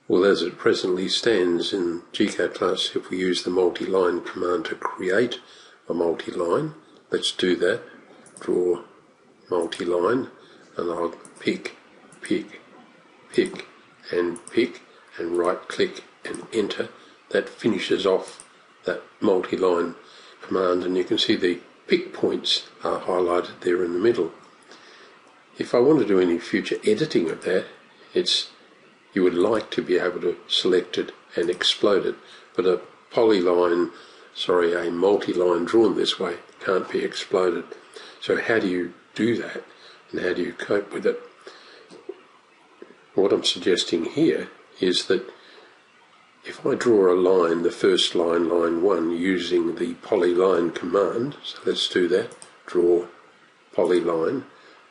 Well, as it presently stands in gCADPlus, if we use the multiline command to create a multiline, let's do that. Draw multiline, and I'll pick, and right click and enter. That finishes off that multiline command, and you can see the pick points are highlighted there in the middle. If I want to do any future editing of that, you would like to be able to select it and explode it, but a multiline drawn this way can't be exploded. So how do you do that, and how do you cope with it? What I'm suggesting here is that if I draw a line, the first line, line 1, using the polyline command, so let's do that, draw polyline,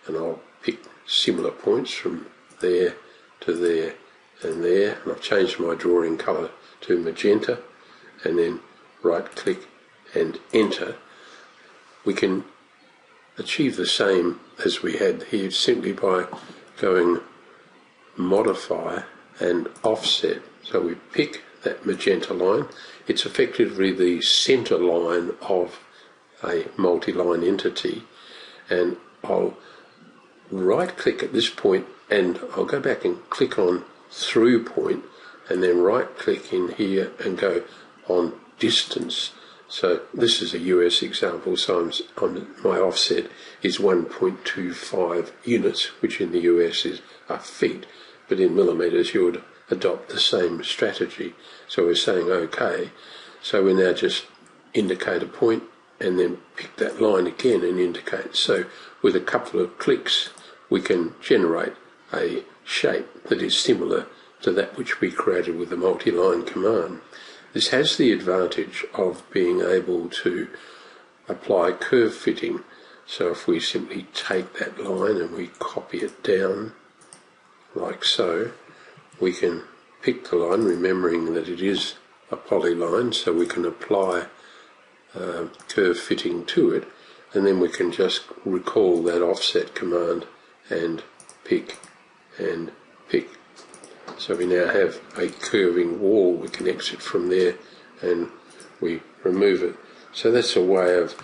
and I'll pick similar points from there to there and there, and I've changed my drawing colour to magenta, and then right click and enter. We can achieve the same as we had here simply by going modify and offset. So we pick that magenta line. It's effectively the center line of a multi-line entity, and I'll right click at this point and I'll go back and click on through point, and then right click in here and go on distance. So this is a US example, so my offset is 1.25 units, which in the US are feet, but in millimeters you would adopt the same strategy. So we're saying OK, so we now just indicate a point and then pick that line again and indicate. So with a couple of clicks we can generate a shape that is similar to that which we created with the multi-line command. This has the advantage of being able to apply curve fitting. So if we simply take that line and we copy it down like so, we can pick the line, remembering that it is a polyline, so we can apply curve fitting to it, and then we can just recall that offset command and pick and pick. So we now have a curving wall. We can exit from there and we remove it. So that's a way of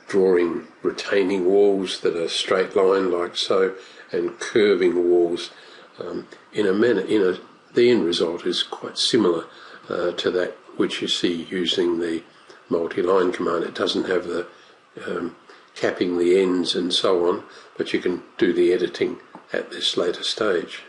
drawing retaining walls that are straight line like so, and curving walls in a manner. The end result is quite similar to that which you see using the multi-line command. It doesn't have the capping the ends and so on, but you can do the editing at this later stage.